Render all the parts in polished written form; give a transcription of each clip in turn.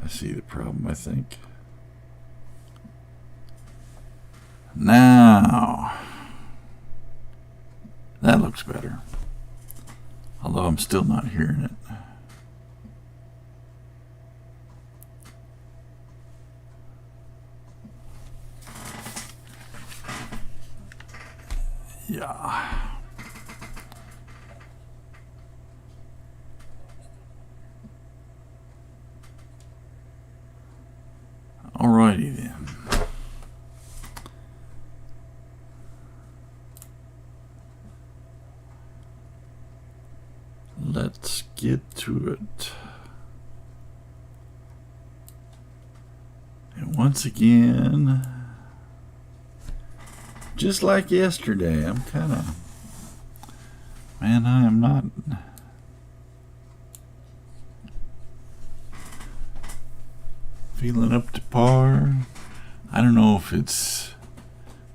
I see the problem, I think. Now, that looks better. Although I'm still not hearing it. Yeah. Alrighty then. Let's get to it. And once again, just like yesterday, I'm kind of, man, I am not feeling up to par. I don't know if it's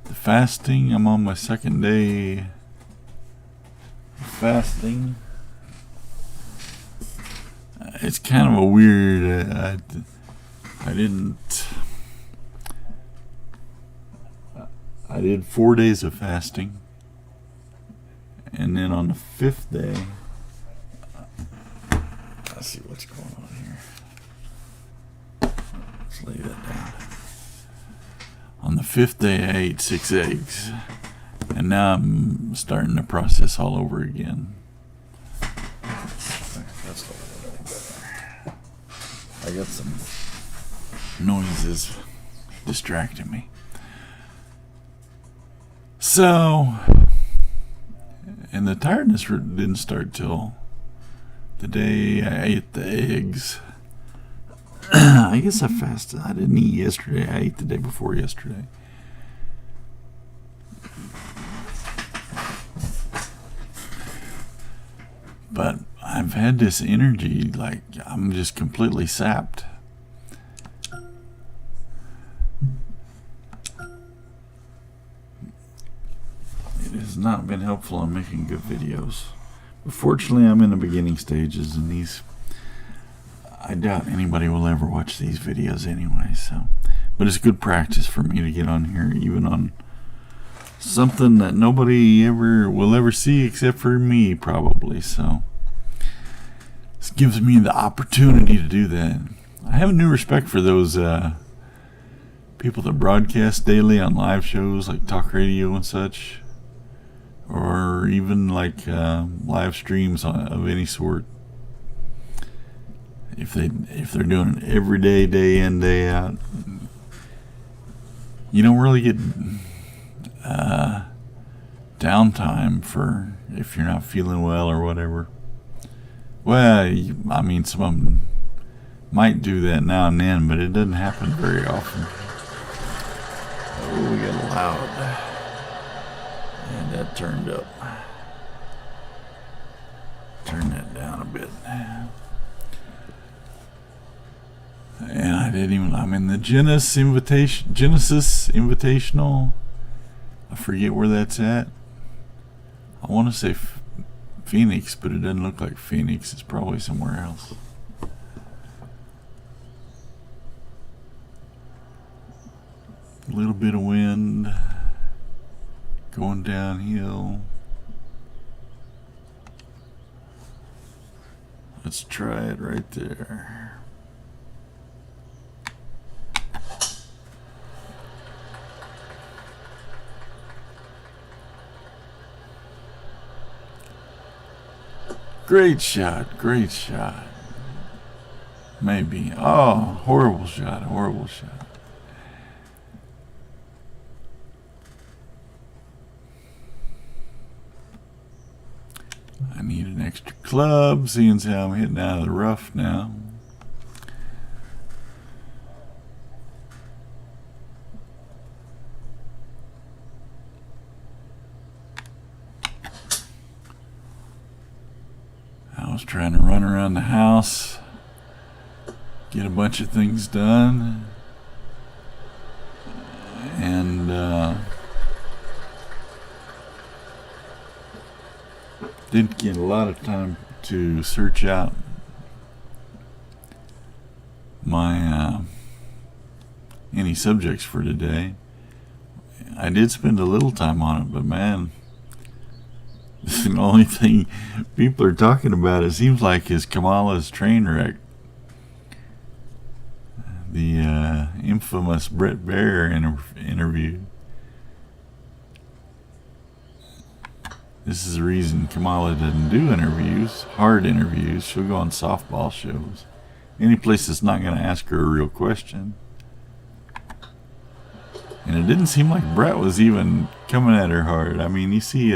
the fasting. I'm on my second day of fasting. It's kind of a weird, I did 4 days of fasting, and then on the 5th day, let's see what's going on here. Let's lay that down. On the 5th day, I ate 6 eggs, and now I'm starting the process all over again. That's a little better. I got some noises distracting me. So, and the tiredness didn't start till the day I ate the eggs. I guess I fasted. I didn't eat yesterday. I ate the day before yesterday. But I've had this energy, like I'm just completely sapped. not been helpful in making good videos. But fortunately, I'm in the beginning stages, and I doubt anybody will ever watch these videos anyway. So, but it's good practice for me to get on here, even on something that nobody will ever see except for me, probably. So this gives me the opportunity to do that. I have a new respect for those people that broadcast daily on live shows like talk radio and such, or even like live streams of any sort. If they're doing it every day, day in, day out, you don't really get downtime for if you're not feeling well or whatever. Well, I mean, some of them might do that now and then, but it doesn't happen very often. Oh, we got loud. And that turned up. Turn that down a bit. And I'm in the Genesis Invitational. I forget where that's at. I want to say Phoenix, but it doesn't look like Phoenix. It's probably somewhere else. A little bit of wind going downhill. Let's try it right there. Great shot, great shot. Maybe. Oh, horrible shot, horrible shot. I need an extra club, seeing as how I'm hitting out of the rough now. I was trying to run around the house, get a bunch of things done, and didn't get a lot of time to search out my any subjects for today. I did spend a little time on it, but man, the only thing people are talking about, it seems like, is Kamala's train wreck. The infamous Brett Baer interview. This is the reason Kamala doesn't do interviews, hard interviews. She'll go on softball shows. Any place that's not going to ask her a real question. And it didn't seem like Brett was even coming at her hard. I mean, you see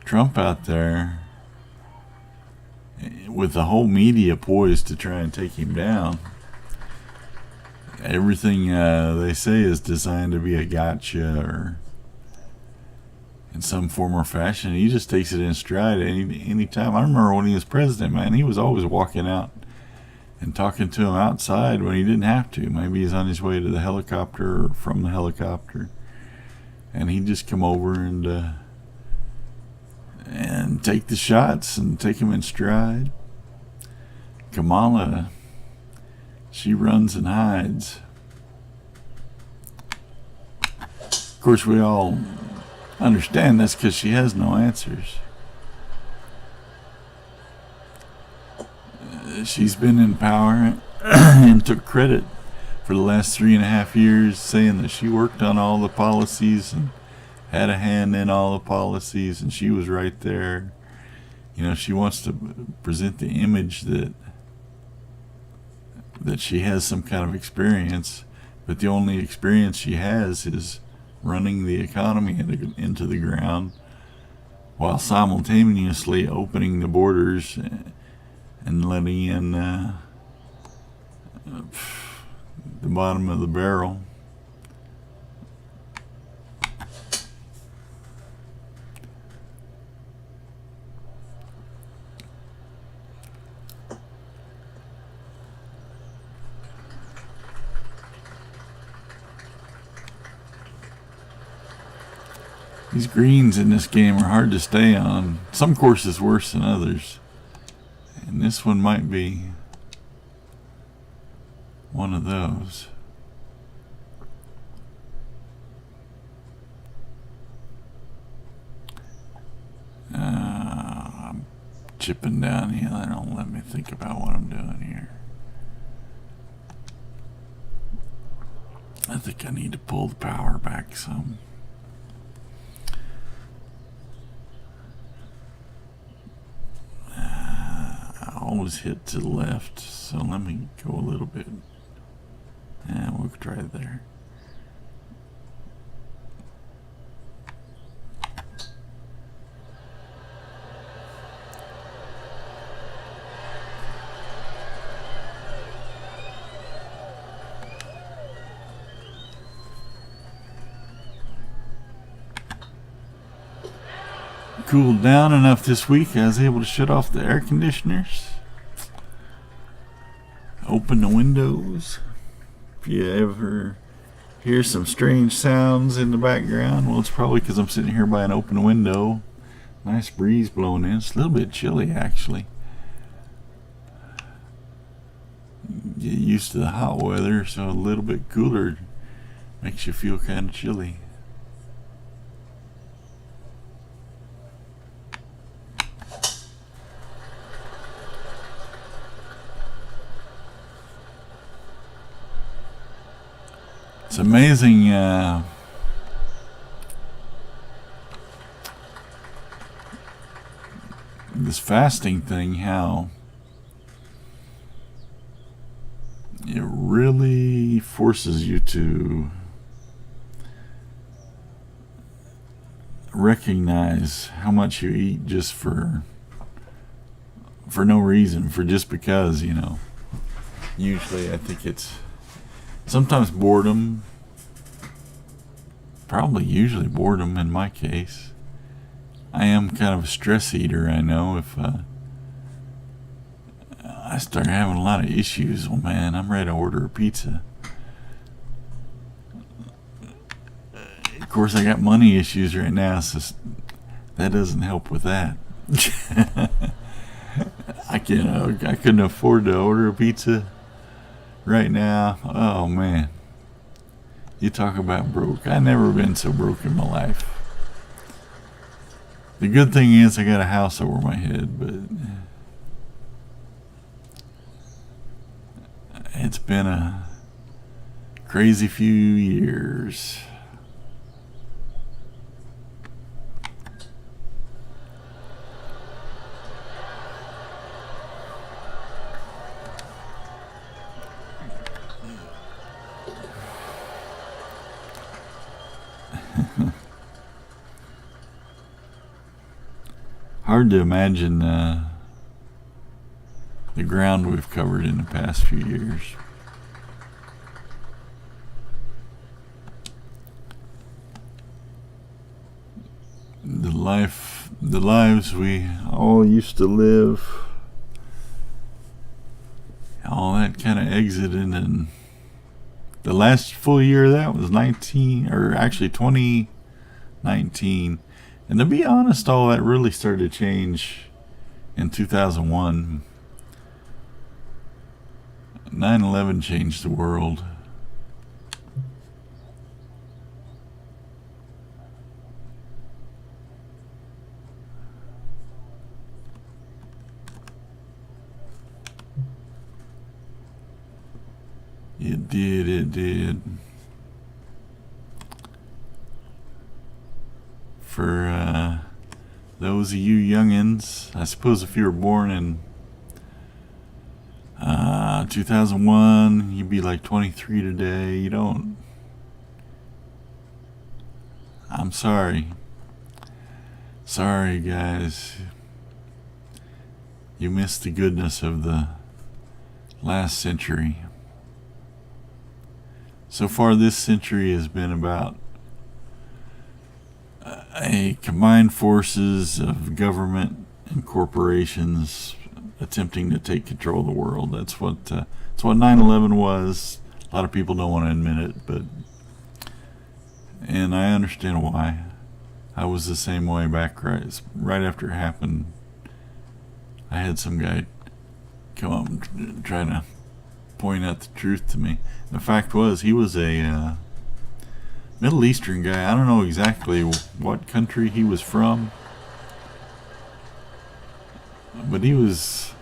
Trump out there with the whole media poised to try and take him down. Everything they say is designed to be a gotcha or in some form or fashion. He just takes it in stride any time. I remember when he was president, man, he was always walking out and talking to him outside when he didn't have to. Maybe he's on his way to the helicopter or from the helicopter, and he'd just come over and take the shots and take them in stride. Kamala, she runs and hides. Of course, we all understand that's because she has no answers. She's been in power and took credit for the last 3.5 years, saying that she worked on all the policies and had a hand in all the policies, and she was right there. You know, she wants to present the image that she has some kind of experience, but the only experience she has is running the economy into the ground while simultaneously opening the borders and letting in the bottom of the barrel. These greens in this game are hard to stay on. Some courses worse than others. And this one might be one of those. I'm chipping downhill. They don't let me think about what I'm doing here. I think I need to pull the power back some. I always hit to the left, so let me go a little bit. And we'll try it there. Cooled down enough this week, I was able to shut off the air conditioners. Open the windows. If you ever hear some strange sounds in the background, well, it's probably because I'm sitting here by an open window. Nice breeze blowing in. It's a little bit chilly, actually. Get used to the hot weather, so a little bit cooler makes you feel kind of chilly. It's amazing this fasting thing, how it really forces you to recognize how much you eat just for no reason, for just because, you know. Usually I think it's sometimes boredom, probably usually boredom in my case. I am kind of a stress eater, I know. If I start having a lot of issues, well, man, I'm ready to order a pizza. Of course, I got money issues right now, so that doesn't help with that. I couldn't afford to order a pizza right now. Oh man, you talk about broke. I've never been so broke in my life. The good thing is I got a house over my head, but it's been a crazy few years. Hard to imagine the ground we've covered in the past few years. The lives we all used to live, all that kind of exited, and the last full year of that was 2019. And to be honest, all that really started to change in 2001. 9/11 changed the world. It did. For those of you youngins, I suppose if you were born in 2001, you'd be like 23 today. You don't. I'm sorry. Sorry, guys. You missed the goodness of the last century. So far, this century has been about a combined forces of government and corporations attempting to take control of the world. That's what 9/11 was. A lot of people don't want to admit it, and I understand why. I was the same way back right after it happened. I had some guy come up and try to point out the truth to me. The fact was, he was a Middle Eastern guy. I don't know exactly what country he was from, but he was,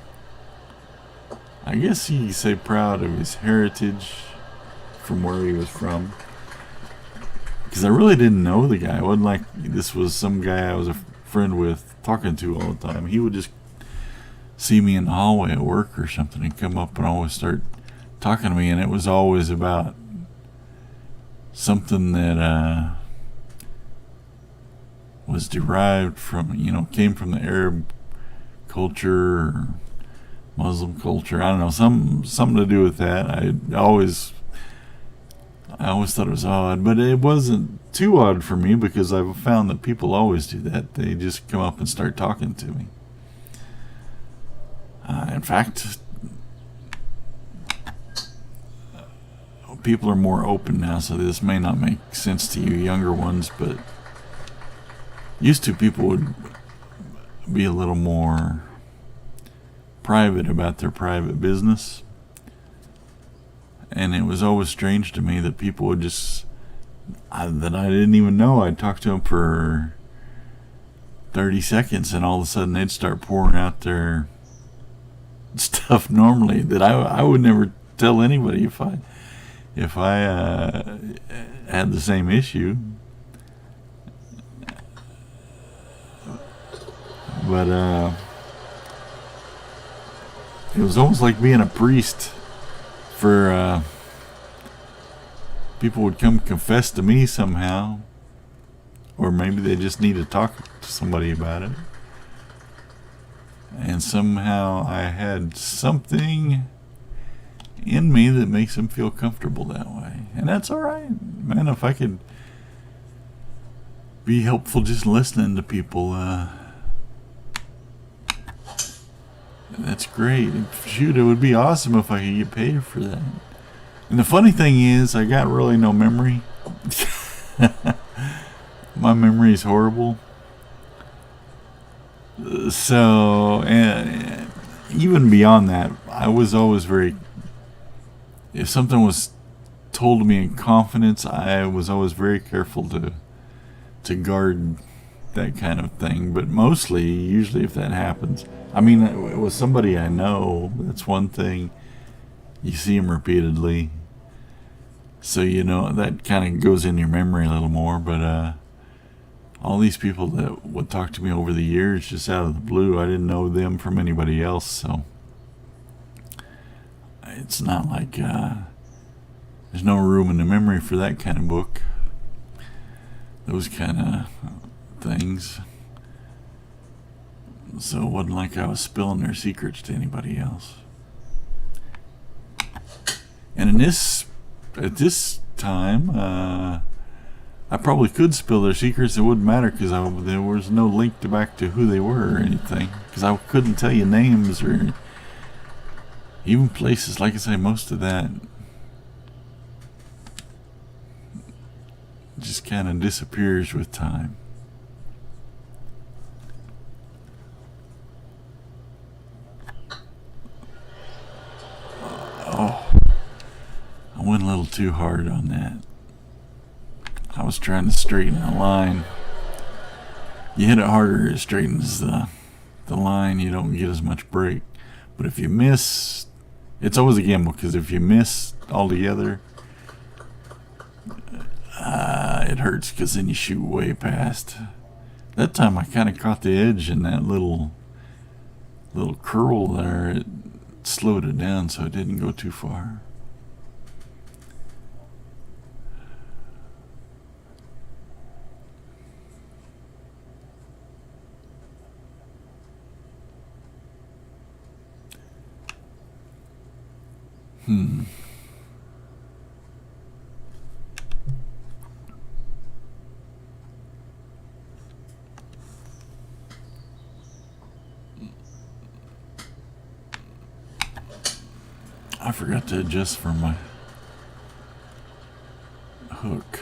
I guess you could say, proud of his heritage from where he was from. Because I really didn't know the guy. It wasn't like this was some guy I was a friend with talking to all the time. He would just see me in the hallway at work or something and come up and always start talking to me, and it was always about something that was derived from, came from the Arab culture or Muslim culture. I don't know, something to do with that. I always thought it was odd, but it wasn't too odd for me because I've found that people always do that. They just come up and start talking to me. In fact, people are more open now, so this may not make sense to you younger ones, but used to people would be a little more private about their private business. And it was always strange to me that people would just, that I didn't even know, I'd talk to them for 30 seconds and all of a sudden they'd start pouring out their stuff normally that I would never tell anybody if I had the same issue. But it was almost like being a priest. For people would come confess to me somehow, or maybe they just need to talk to somebody about it, and somehow I had something in me that makes them feel comfortable that way, and that's all right, man. If I could be helpful just listening to people, that's great. Shoot, it would be awesome if I could get paid for that. And the funny thing is, I got really no memory. My memory is horrible. So, and even beyond that, I was always very, if something was told to me in confidence, I was always very careful to guard that kind of thing. But usually if that happens, I mean, it was somebody I know, that's one thing. You see them repeatedly, so that kind of goes in your memory a little more. But all these people that would talk to me over the years just out of the blue, I didn't know them from anybody else, so it's not like there's no room in the memory for that kind of book, those kind of things. So it wasn't like I was spilling their secrets to anybody else. And at this time, I probably could spill their secrets. It wouldn't matter because there was no link back to who they were or anything. Because I couldn't tell you names or even places. Like I say, most of that just kind of disappears with time. I went a little too hard on that. I was trying to straighten the line. You hit it harder, it straightens the line. You don't get as much break. But if you miss, it's always a gamble, because if you miss altogether, it hurts, because then you shoot way past. That time I kind of caught the edge in that little curl there. It slowed it down so it didn't go too far. I forgot to adjust for my hook.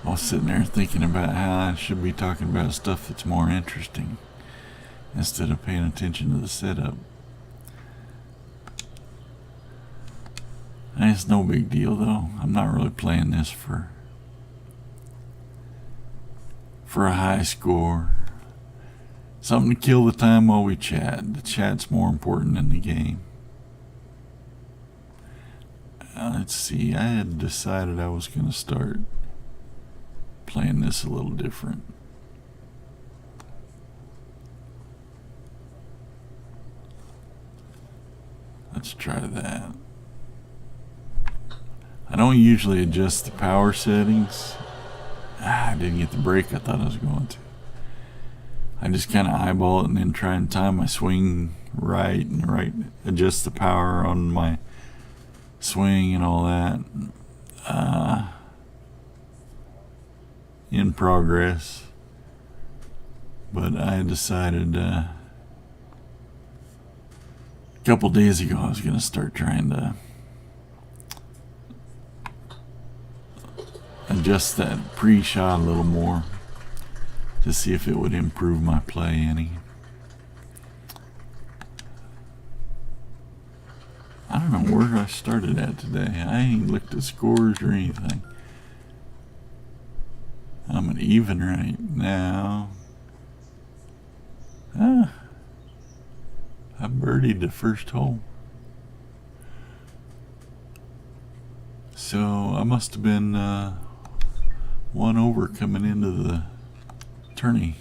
I was sitting there thinking about how I should be talking about stuff that's more interesting instead of paying attention to the setup. It's no big deal though. I'm not really playing this for a high score. Something to kill the time while we chat. The chat's more important than the game. Let's see, I had decided I was going to start playing this a little different. Let's try that. I don't usually adjust the power settings. I didn't get the break I thought I was going to. I just kind of eyeball it and then try and time my swing right and adjust the power on my swing and all that. In progress. But I decided a couple days ago I was going to start trying to adjust that pre-shot a little more to see if it would improve my play any. I don't know where I started at today. I ain't looked at scores or anything. I'm an even right now. I birdied the first hole. So I must have been one over coming into the tourney.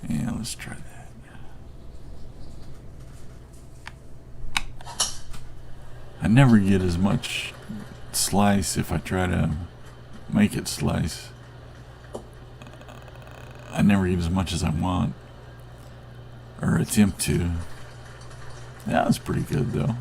Yeah, let's try that. I never get as much slice if I try to make it slice. I never get as much as I want or attempt to. That was pretty good though.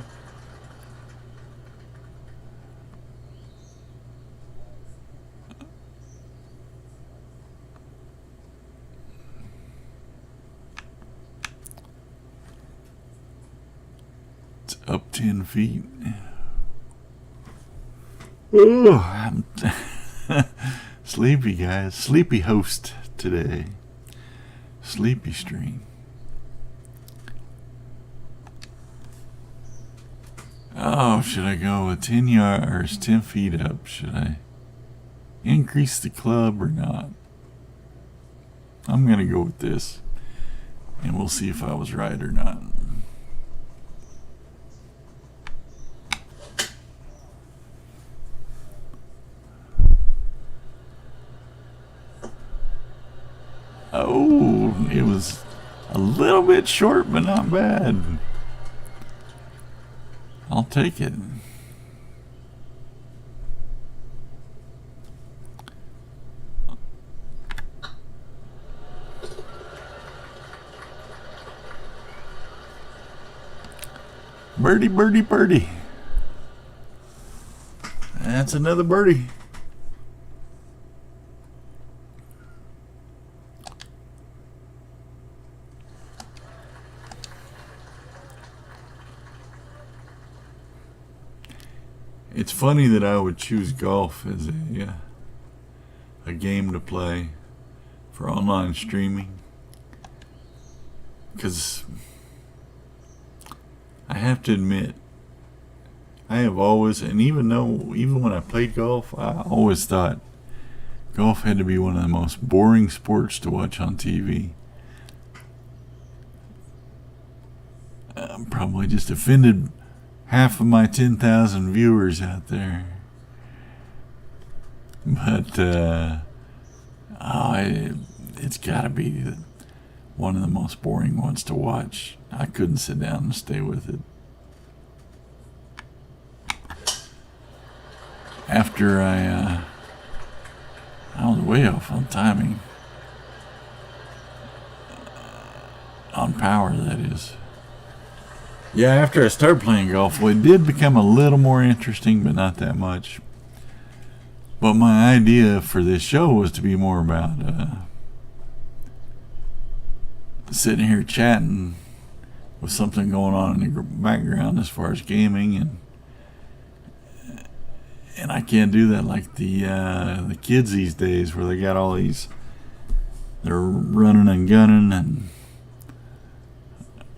It's up 10 feet. Oh, I'm sleepy, guys. Sleepy host today. Sleepy stream. Oh, should I go with 10 yards, 10 feet up? Should I increase the club or not? I'm going to go with this, and we'll see if I was right or not. Oh, it was a little bit short, but not bad. I'll take it. Birdie, birdie, birdie. That's another birdie. It's funny that I would choose golf as a game to play for online streaming, because I have to admit, I have always, and even when I played golf, I always thought golf had to be one of the most boring sports to watch on TV. I'm probably just offended half of my 10,000 viewers out there. But it's got to be one of the most boring ones to watch. I couldn't sit down and stay with it. After I was way off on timing. On power, that is. Yeah, after I started playing golf, well, it did become a little more interesting, but not that much. But my idea for this show was to be more about sitting here chatting with something going on in the background as far as gaming, and I can't do that like the kids these days, where they got all these, they're running and gunning,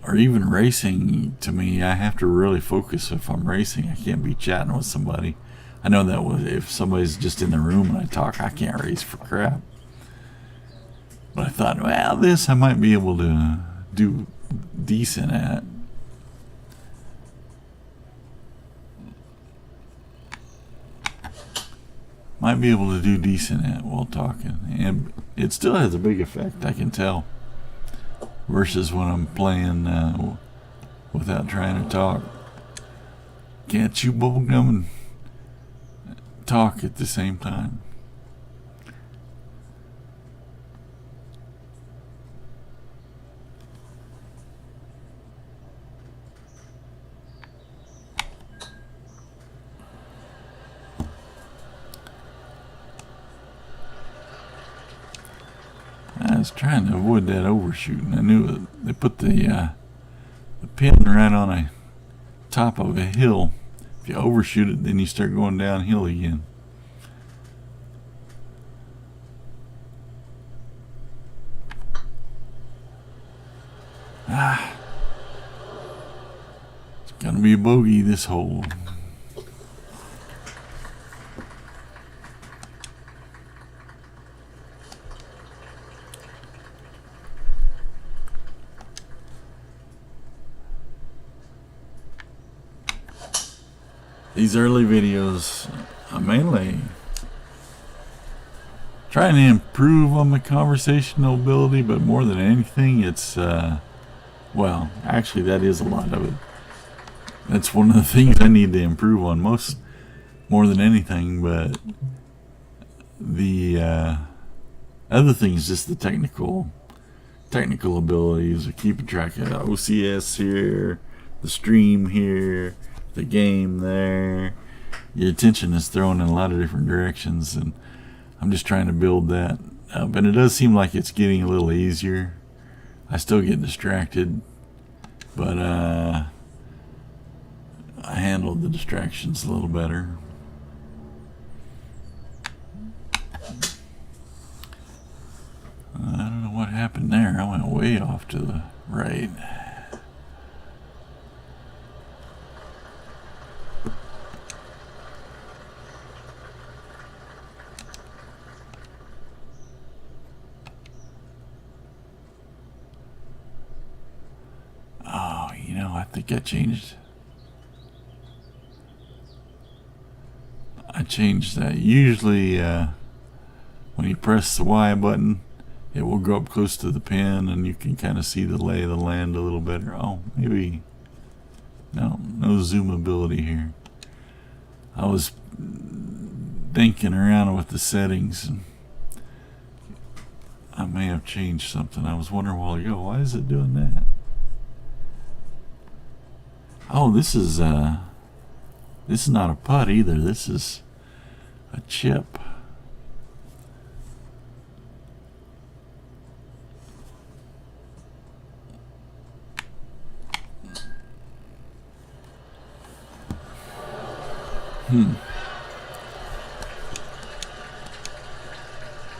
or even racing. To me, I have to really focus if I'm racing. I can't be chatting with somebody. I know that if somebody's just in the room and I talk, I can't race for crap. But I thought, well, this I might be able to do decent at. Might be able to do decent at while talking. And it still has a big effect, I can tell. Versus when I'm playing without trying to talk. Can't chew bubblegum and talk at the same time. I was trying to avoid that overshooting. I knew they put the pin right on a top of a hill. If you overshoot it, then you start going downhill again. It's gonna be a bogey this hole. These early videos, I'm mainly trying to improve on my conversational ability, but more than anything, it's, well, actually that is a lot of it. That's one of the things I need to improve on more than anything, but the other thing is just the technical abilities of keeping track of OCS here, the stream here, the game there. Your attention is thrown in a lot of different directions, and I'm just trying to build that up. And it does seem like it's getting a little easier. I still get distracted, but I handled the distractions a little better. I don't know what happened there. I went way off to the right. I think I changed that. Usually when you press the Y button, it will go up close to the pin and you can kind of see the lay of the land a little better. Oh, maybe no zoom ability here. I was thinking around with the settings, and I may have changed something. I was wondering a while ago, why is it doing that? Oh, this is not a putt either. This is a chip.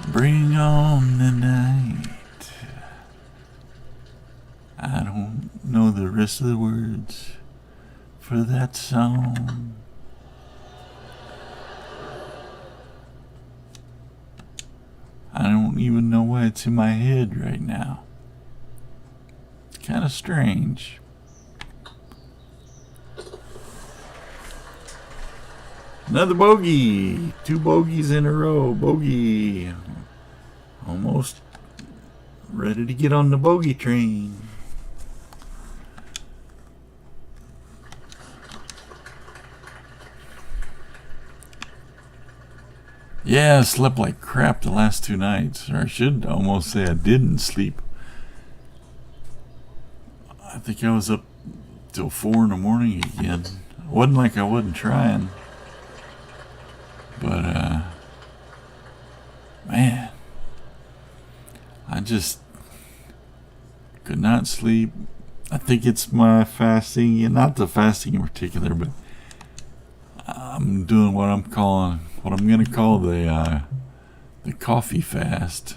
Bring on the night. I don't know the rest of the words for that song. I don't even know why it's in my head right now. It's kind of strange. Another bogey. 2 bogeys in a row. Bogey. Almost ready to get on the bogey train. Yeah, I slept like crap the last 2 nights. Or I should almost say I didn't sleep. I think I was up till 4 in the morning again. It wasn't like I wasn't trying. But just could not sleep. I think it's my fasting, and not the fasting in particular, but I'm doing what I'm going to call the coffee fast.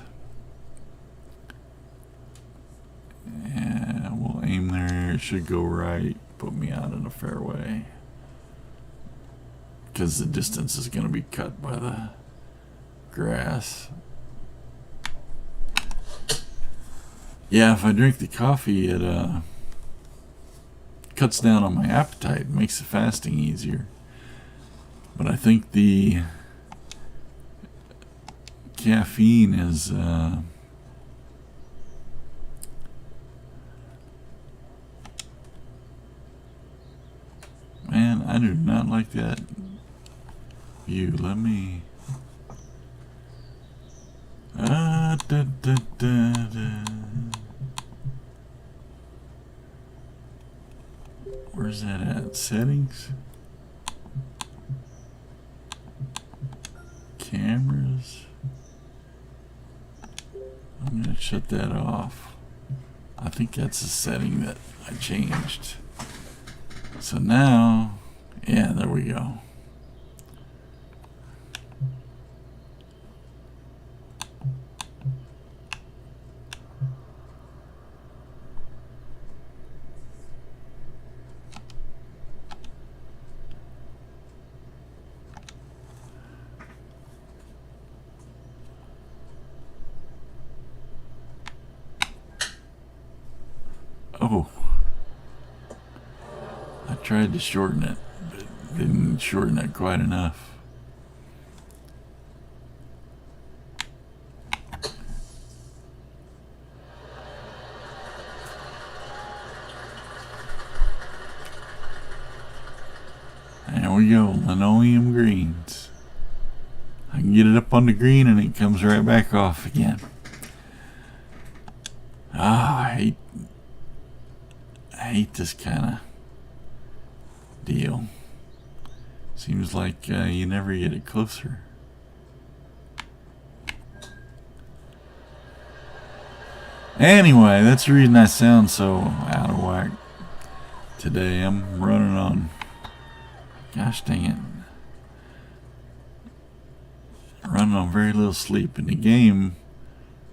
And we'll aim there. It should go right. Put me out in a fairway. Because the distance is going to be cut by the grass. Yeah, if I drink the coffee, it cuts down on my appetite, makes the fasting easier. But I think the caffeine is man, I do not like that view. Let me where's that at? Settings? Cameras? I'm going to shut that off. I think that's a setting that I changed. So now, yeah, there we go. Oh, I tried to shorten it, but didn't shorten it quite enough. There we go, linoleum greens. I can get it up on the green and it comes right back off again. I hate this kind of deal. Seems like you never get it closer. Anyway, that's the reason I sound so out of whack today. I'm running on, gosh dang it, running on very little sleep, and the game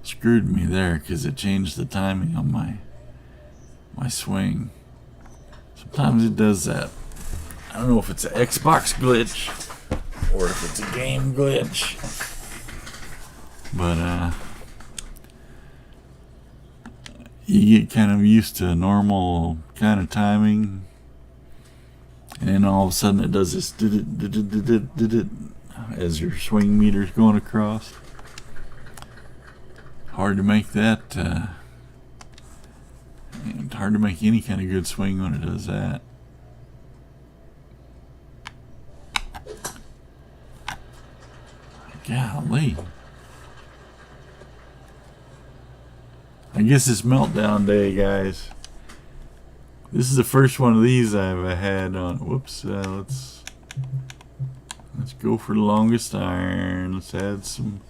screwed me there because it changed the timing on my swing. Sometimes it does that. I don't know if it's an Xbox glitch or if it's a game glitch, but you get kind of used to normal kind of timing, and then all of a sudden it does this did as your swing meter's going across. Hard to make that and hard to make any kind of good swing when it does that. Golly. I guess it's meltdown day, guys. This is the first one of these I've had on. Whoops. Let's go for the longest iron. Let's add some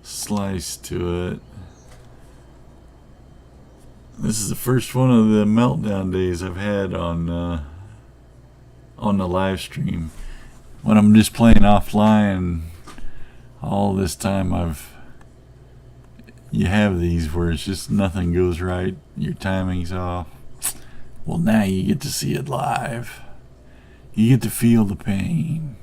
slice to it. This is the first one of the meltdown days I've had on the live stream. When I'm just playing offline, all this time you have these where it's just nothing goes right, your timing's off. Well, now you get to see it live. You get to feel the pain.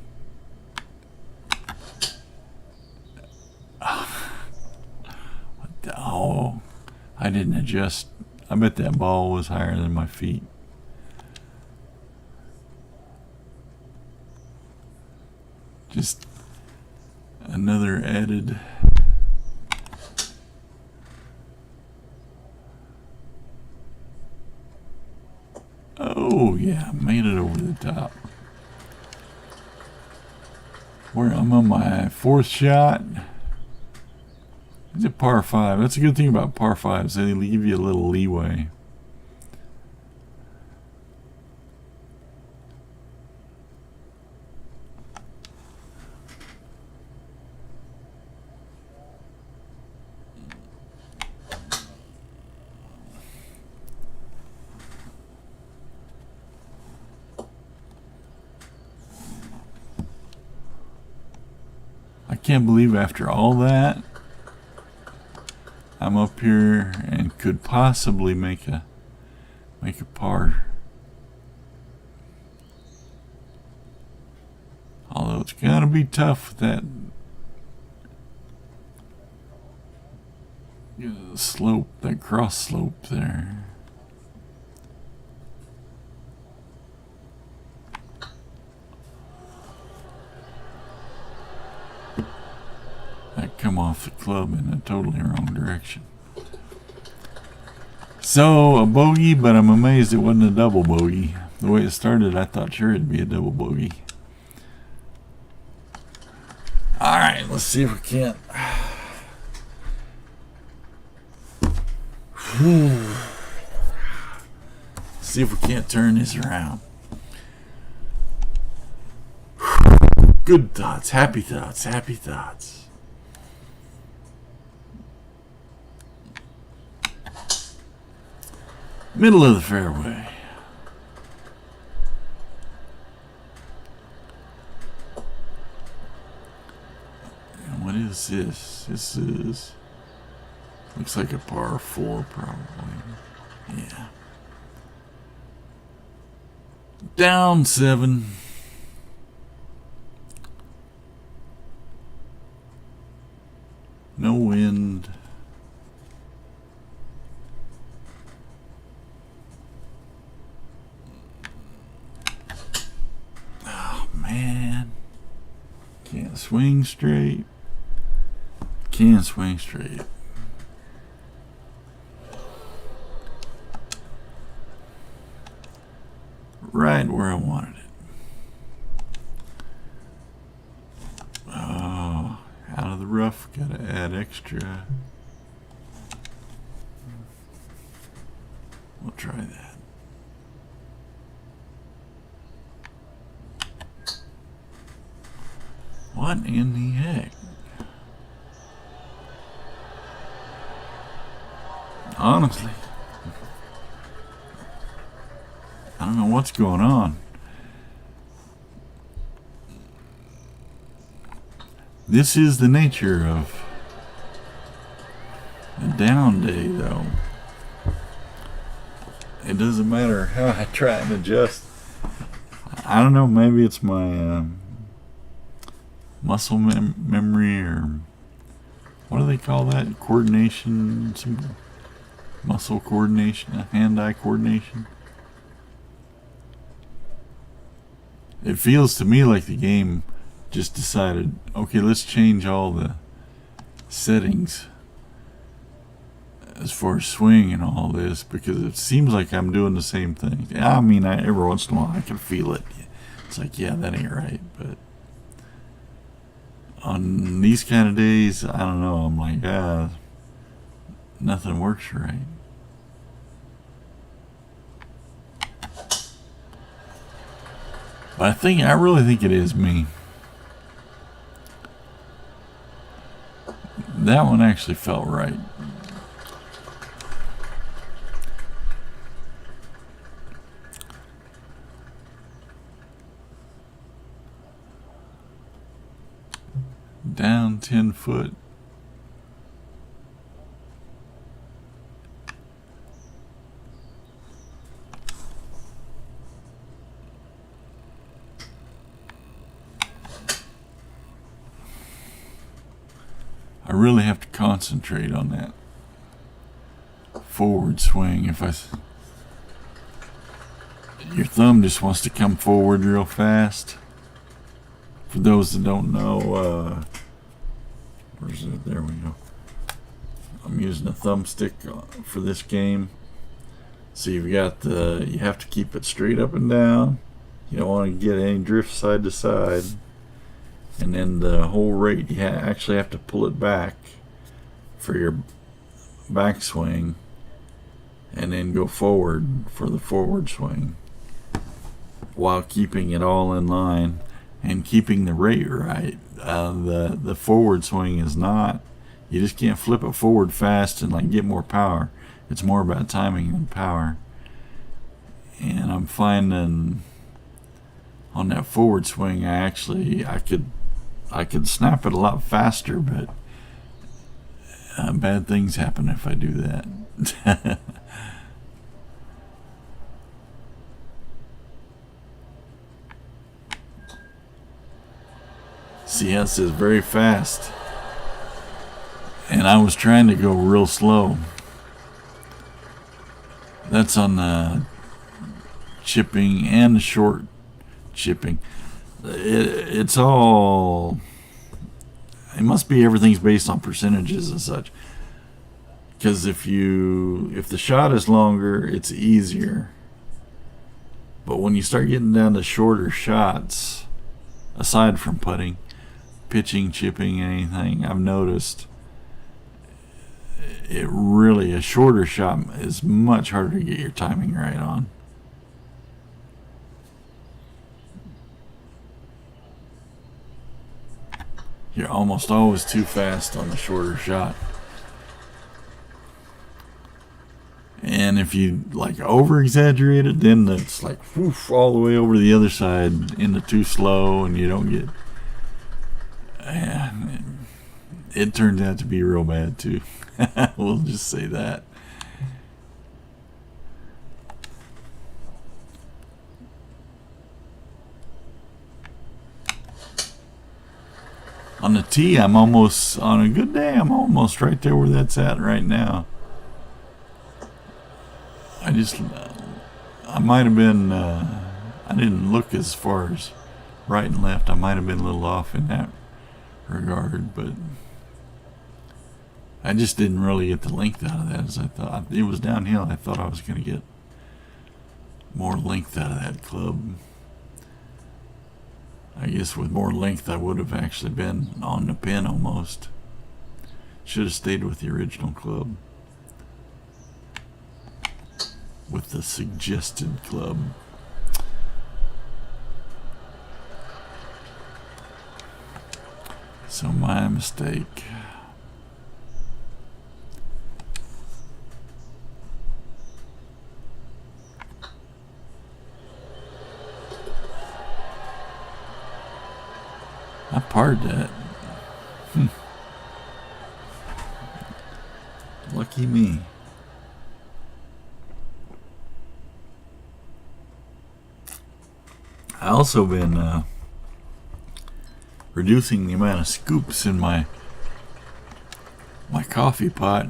Oh, I didn't adjust. I bet that ball was higher than my feet. Just another added. Oh yeah, made it over the top. Where I'm on my fourth shot. It's a par 5. That's a good thing about par 5s. They leave you a little leeway. can't believe after all that, I'm up here and could possibly make a par. Although it's gonna be tough with that slope, that cross slope there. That come off the club in a totally wrong direction. So a bogey, but I'm amazed it wasn't a double bogey. The way it started, I thought sure it'd be a double bogey. All right, let's see if we can't. See if we can't turn this around. Good thoughts, happy thoughts, happy thoughts. Middle of the fairway. And what is this? This is, looks like a par 4 probably. Yeah. Down 7. No wind. Oh man. Can't swing straight. Can't swing straight. Right where I wanted it. Oh, out of the rough, gotta add extra. We'll try that. What in the heck? Honestly, I don't know what's going on. This is the nature of a down day, though. It doesn't matter how I try and adjust. I don't know, maybe it's my muscle memory, or what do they call that? Coordination, some muscle coordination, hand-eye coordination. It feels to me like the game just decided, okay, let's change all the settings as far as swing and all this, because it seems like I'm doing the same thing. I mean, every once in a while I can feel it. It's like, yeah, that ain't right. But on these kind of days, I don't know. I'm like, nothing works right. But I really think it is me. That one actually felt right. Down 10 foot. I really have to concentrate on that forward swing. Your thumb just wants to come forward real fast. For those that don't know, where's it? There we go. I'm using a thumbstick for this game. So you have to keep it straight up and down. You don't want to get any drift side to side. And then the whole rate, you actually have to pull it back for your backswing, and then go forward for the forward swing, while keeping it all in line and keeping the rate right. The forward swing is not, you just can't flip it forward fast and like get more power. It's more about timing than power. And I'm finding on that forward swing, I could I could snap it a lot faster, but bad things happen if I do that. See how it says very fast, and I was trying to go real slow. That's on the chipping and the short chipping. It's all, it must be, everything's based on percentages and such, because if the shot is longer, it's easier. But when you start getting down to shorter shots, aside from putting, pitching, chipping, anything, I've noticed a shorter shot is much harder to get your timing right on. You're almost always too fast on the shorter shot. And if you like over exaggerate it, then it's like woof, all the way over the other side into too slow, and you don't get. It turns out to be real bad too. We'll just say that. On the tee, I'm almost, on a good day, I'm almost right there where that's at right now. I might have been, I didn't look as far as right and left. I might have been a little off in that regard, but I just didn't really get the length out of that as I thought. It was downhill. I thought I was going to get more length out of that club. I guess with more length I would have actually been on the pin almost. Should have stayed with the original club. With the suggested club. So my mistake. I parred that. Lucky me. I also been reducing the amount of scoops in my coffee pot.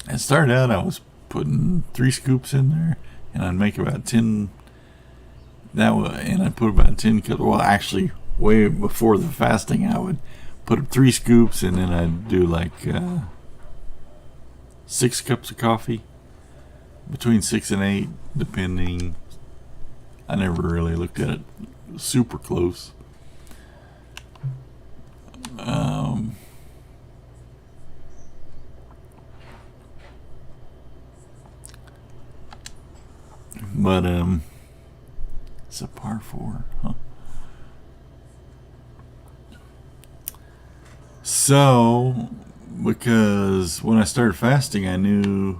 It started out I was putting 3 scoops in there, and I'd make about 10. And I put about 10 cups. Well, actually, way before the fasting, I would put 3 scoops, and then I'd do like 6 cups of coffee, between 6 and 8, depending. I never really looked at it super close. But it's a par 4, huh? So, because when I started fasting, I knew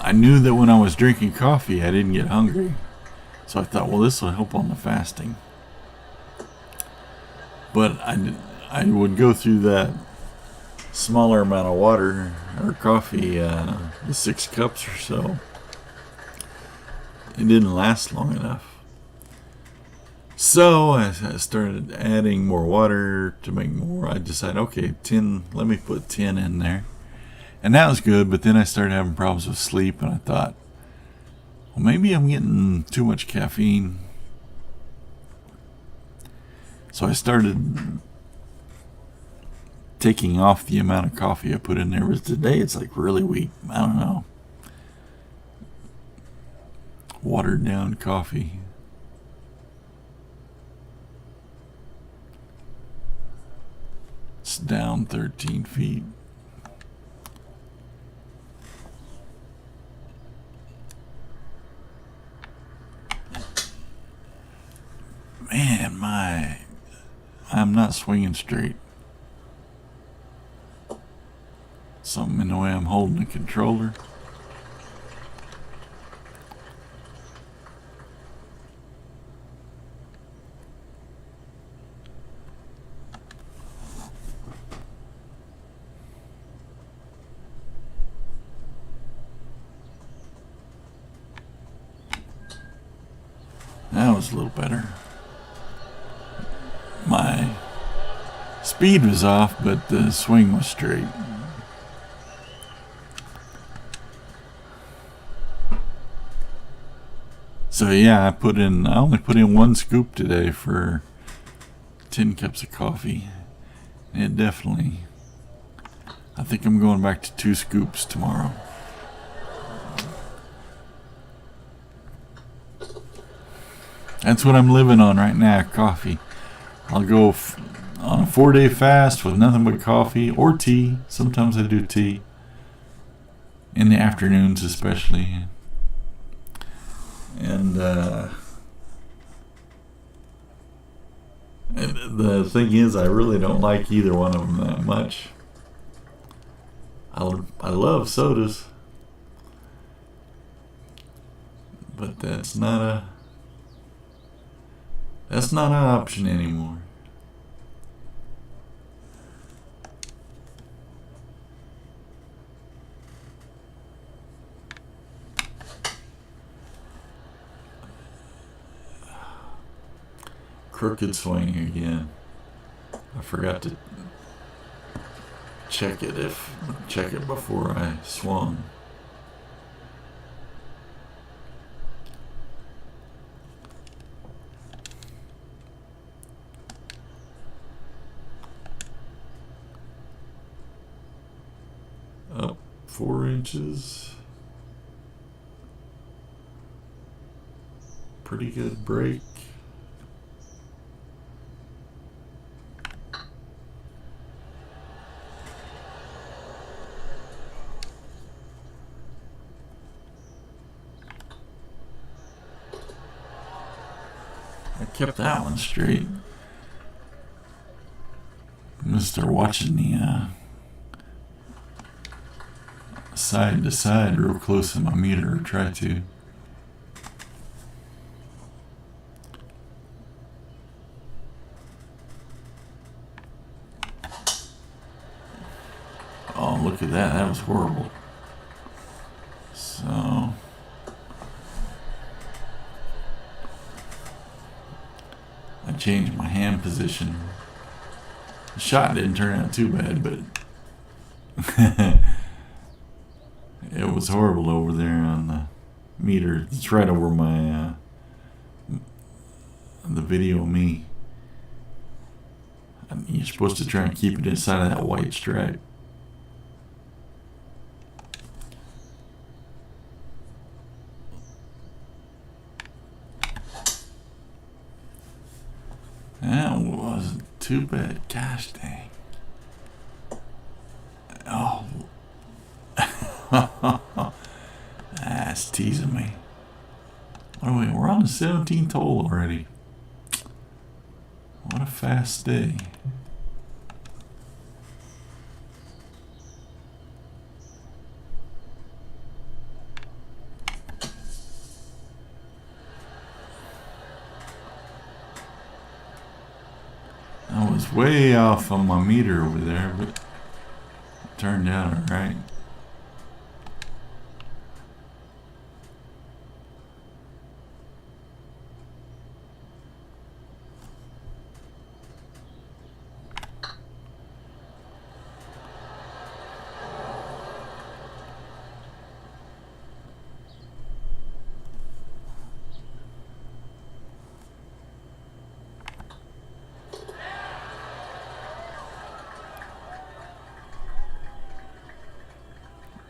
that when I was drinking coffee, I didn't get hungry. So I thought, well, this will help on the fasting. But I would go through that smaller amount of water or coffee, the 6 cups or so. It didn't last long enough. So I started adding more water to make more. I decided, okay, 10, let me put 10 in there. And that was good, but then I started having problems with sleep, and I thought, well, maybe I'm getting too much caffeine. So I started taking off the amount of coffee I put in there. But today it's like really weak. I don't know. Watered down coffee. It's down 13 feet. Man, I'm not swinging straight. Something in the way I'm holding the controller. was a little better. My speed was off, but the swing was straight. So yeah, I only put in 1 scoop today for 10 cups of coffee. And it definitely, I think I'm going back to 2 scoops tomorrow. That's what I'm living on right now, coffee. I'll go on a 4-day fast with nothing but coffee or tea. Sometimes I do tea. In the afternoons especially. And the thing is, I really don't like either one of them that much. I love sodas. But that's not an option anymore. Crooked swing again. I forgot to check it before I swung. Up 4 inches. Pretty good break. I kept that one straight. I'm gonna start watching the side to side real close in my meter, or try to. Oh, look at that. That was horrible. So I changed my hand position. The shot didn't turn out too bad, but it was horrible over there on the meter. It's right over my the video of me. You're supposed to try and keep it inside of that white stripe. That wasn't too bad. Gosh dang. Oh. That's teasing me. What are we? We're on the 17th hole already. What a fast day. I was way off on my meter over there, but it turned out alright.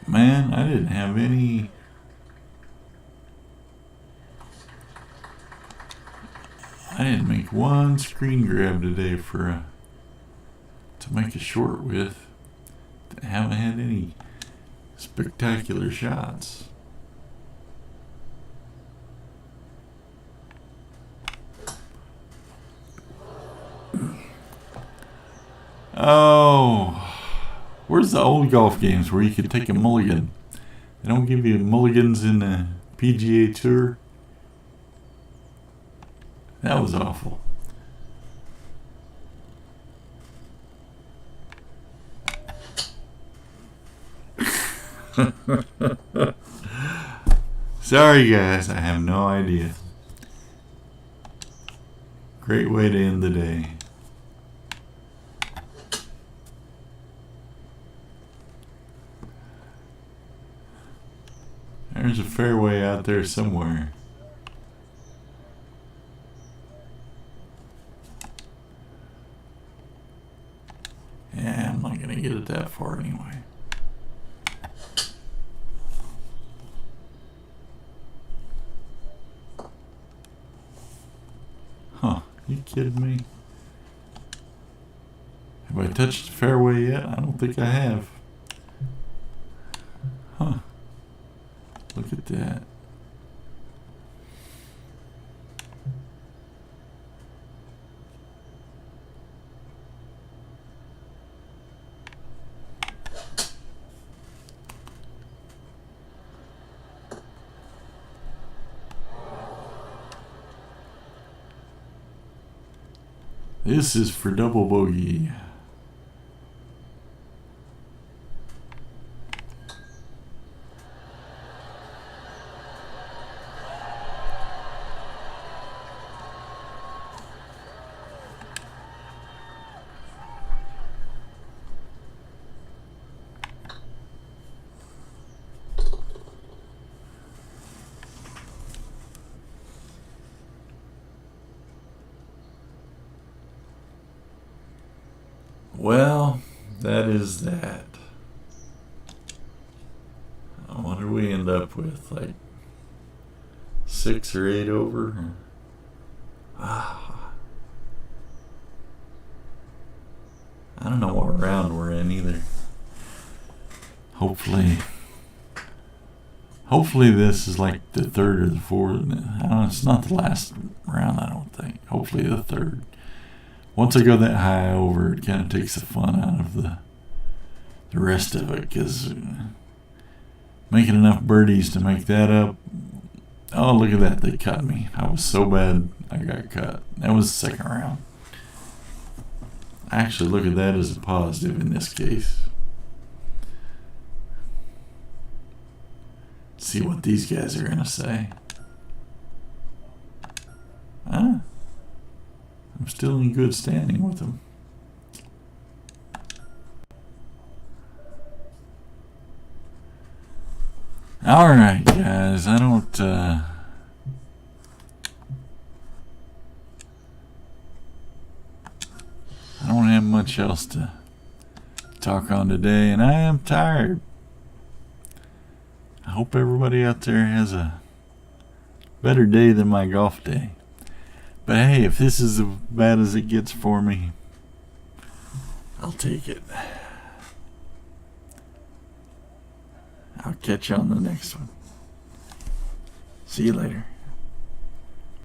Man, I didn't have any. I didn't make one screen grab today to make a short with. I haven't had any spectacular shots. Oh. Where's the old golf games where you could take a mulligan? They don't give you mulligans in the PGA Tour. That was awful. Sorry guys, I have no idea. Great way to end the day. There's a fairway out there somewhere. Yeah, I'm not gonna get it that far anyway. Huh, you kidding me? Have I touched the fairway yet? I don't think I have. Huh. Look at that. This is for double bogey. Well, that is that. What did we end up with? Like 6 or 8 over? I don't know what round we're in either. Hopefully this is like the 3rd or the 4th. I don't know, it's not the last round, I don't think. Hopefully the 3rd. Once I go that high over, it kind of takes the fun out of the rest of it, because making enough birdies to make that up. Oh, look at that, they cut me. I was so bad I got cut. That was the 2nd round. I actually look at that as a positive in this case. See what these guys are going to say. Huh? I'm still in good standing with them. Alright, guys, I don't have much else to talk on today, and I am tired. I hope everybody out there has a better day than my golf day. But hey, if this is as bad as it gets for me, I'll take it. I'll catch you on the next one. See you later.